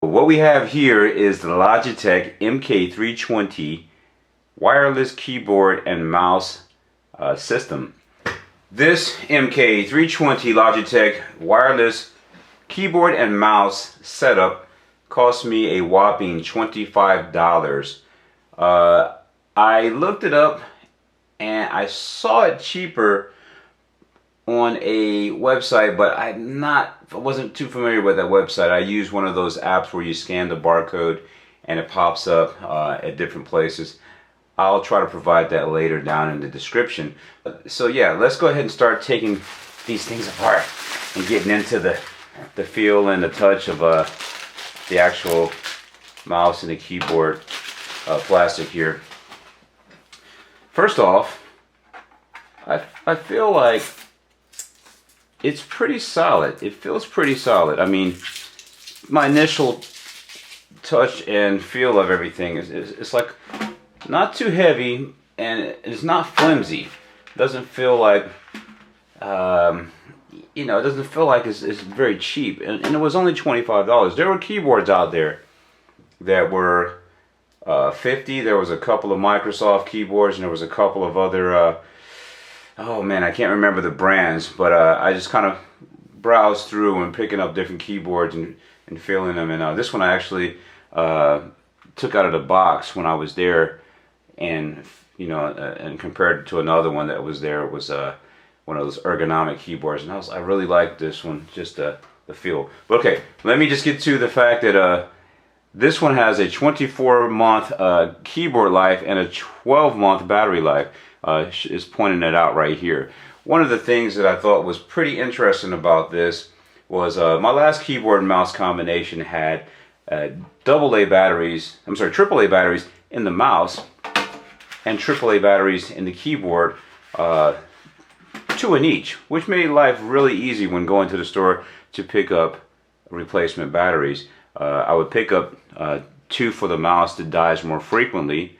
What we have here is the Logitech MK320 wireless keyboard and mouse system. This MK320 Logitech wireless keyboard and mouse setup cost me a whopping $25. I looked it up and I saw it cheaper on a website, but I wasn't too familiar with that website. I used one of those apps where you scan the barcode and it pops up at different places. I'll try to provide that later down in the description. So yeah, let's go ahead and start taking these things apart and getting into the feel and the touch of the actual mouse and the keyboard plastic here. First off, I feel like it's pretty solid. It feels pretty solid. I mean, my initial touch and feel of everything is like not too heavy and it's not flimsy. It doesn't feel like, it doesn't feel like it's very cheap. And it was only $25. There were keyboards out there that were $50. There was a couple of Microsoft keyboards and there was a couple of other oh man, I can't remember the brands, but I just kind of browsed through and picking up different keyboards and feeling them. And this one I actually took out of the box when I was there, and and compared it to another one that was there. It was one of those ergonomic keyboards, and I really liked this one, just the feel. But okay, let me just get to the fact that this one has a 24-month keyboard life and a 12-month battery life. Is pointing it out right here. One of the things that I thought was pretty interesting about this was my last keyboard and mouse combination had AAA batteries in the mouse and AAA batteries in the keyboard, 2 in each, which made life really easy when going to the store to pick up replacement batteries. I would pick up 2 for the mouse that dies more frequently,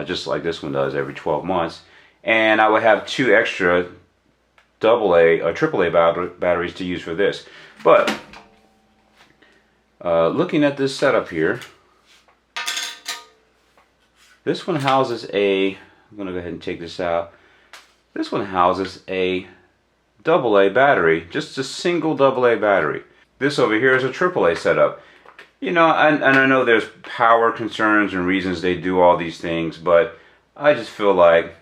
just like this one does every 12 months. And I would have 2 extra AA or AAA batteries to use for this. But looking at this setup here, this one houses I'm going to go ahead and take this out. This one houses a AA battery, just a single AA battery. This over here is a AAA setup. And I know there's power concerns and reasons they do all these things, but I just feel like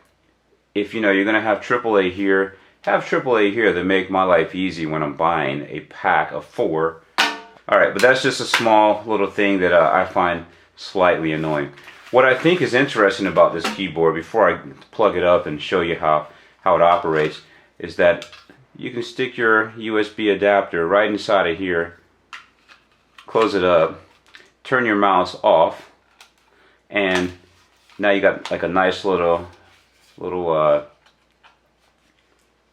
if you're going to have AAA here, have AAA here to make my life easy when I'm buying a pack of 4. Alright, but that's just a small little thing that I find slightly annoying. What I think is interesting about this keyboard, before I plug it up and show you how it operates, is that you can stick your USB adapter right inside of here, close it up, turn your mouse off, and now you got like a nice little well,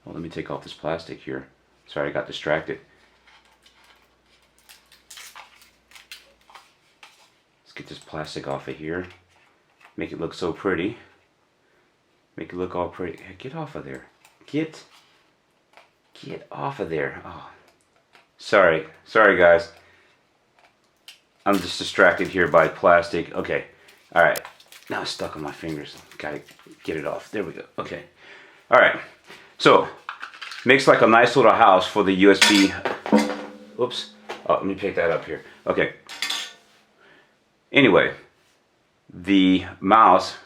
let me take off this plastic here. Sorry, I got distracted. Let's get this plastic off of here. Make it look so pretty. Make it look all pretty. Get off of there. Get off of there. Oh, sorry guys. I'm just distracted here by plastic. Okay, all right. Now it's stuck on my fingers. Gotta get it off. There we go. Okay. All right. So makes like a nice little house for the USB. Oops. Oh, let me pick that up here. Okay. Anyway, the mouse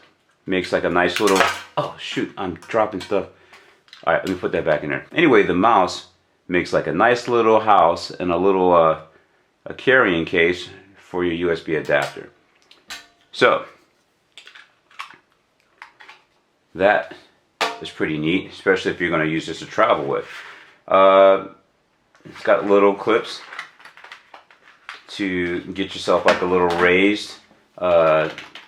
makes like a nice little. Oh shoot! I'm dropping stuff. All right. Let me put that back in there. Anyway, the mouse makes like a nice little house and a little a carrying case for your USB adapter. So that is pretty neat, especially if you're going to use this to travel with. It's got little clips to get yourself like a little raised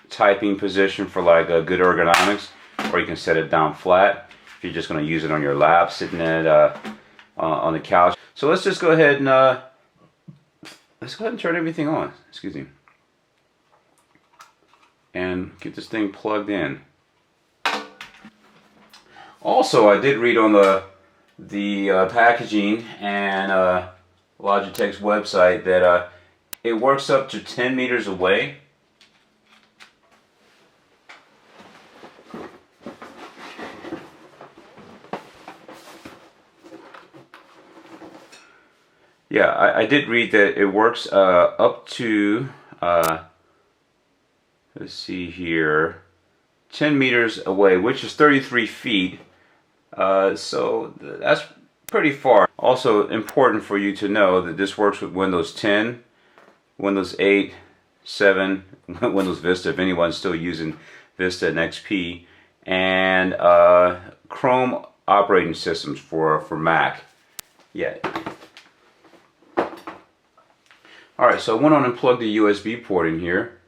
typing position for like a good ergonomics, or you can set it down flat if you're just going to use it on your lap, sitting at on the couch. So let's just go ahead and turn everything on. Excuse me, and get this thing plugged in. Also, I did read on the packaging and Logitech's website that It works up to 10 meters away. Yeah, I did read that it works up to, let's see here, 10 meters away, which is 33 feet. So that's pretty far. Also important for you to know that this works with Windows 10, Windows 8, 7, Windows Vista, if anyone's still using Vista and XP, and Chrome operating systems for Mac. Yeah. Alright, so I went on and plugged the USB port in here.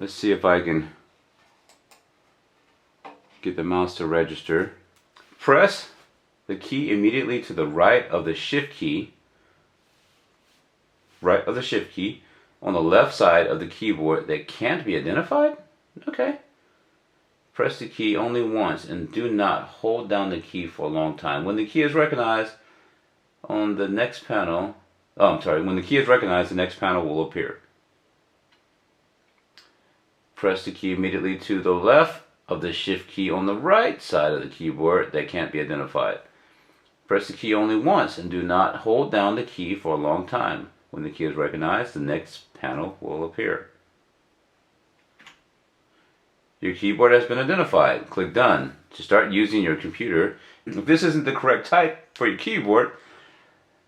Let's see if I can get the mouse to register. Press the key immediately to the right of the shift key. Right of the shift key on the left side of the keyboard that can't be identified? Okay. Press the key only once and do not hold down the key for a long time. When the key is recognized on the next panel, when the key is recognized, the next panel will appear. Press the key immediately to the left of the shift key on the right side of the keyboard that can't be identified. Press the key only once and do not hold down the key for a long time. When the key is recognized, the next panel will appear. Your keyboard has been identified. Click Done to start using your computer. If this isn't the correct type for your keyboard,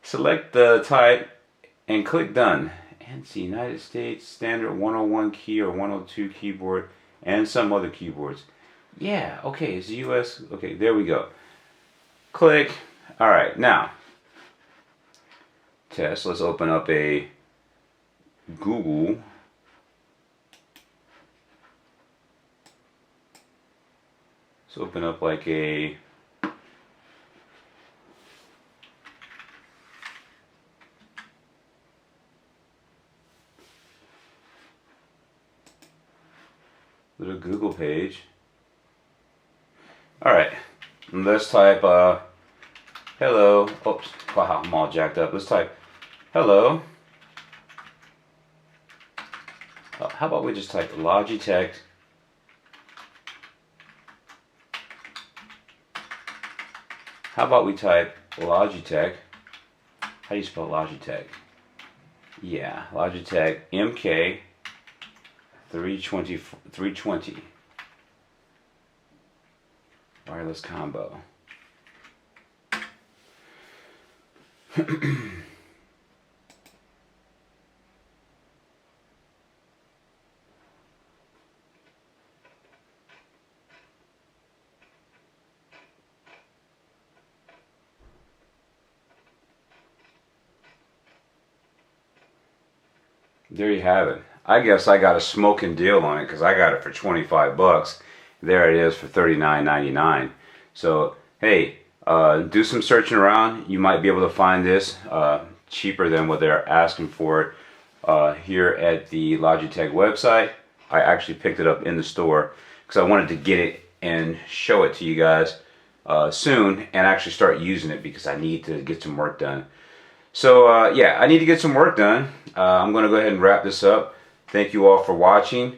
select the type and click Done. And it's the United States Standard 101 key or 102 keyboard and some other keyboards. Yeah, okay, it's the US. Okay, there we go. Click. Alright, now, test. Let's open up a Google. Let's open up like a little Google page. Alright, let's type hello. Oops, wow, I'm all jacked up. Let's type hello. How about we just type Logitech How about we type Logitech? How do you spell Logitech? Yeah, Logitech MK320 wireless combo. There you have it. I guess I got a smoking deal on it because I got it for 25 bucks. There it is for $39.99. So hey, do some searching around. You might be able to find this cheaper than what they're asking for it here at the Logitech website. I actually picked it up in the store because I wanted to get it and show it to you guys soon and actually start using it because I need to get some work done. So yeah, I need to get some work done. I'm going to go ahead and wrap this up. Thank you all for watching.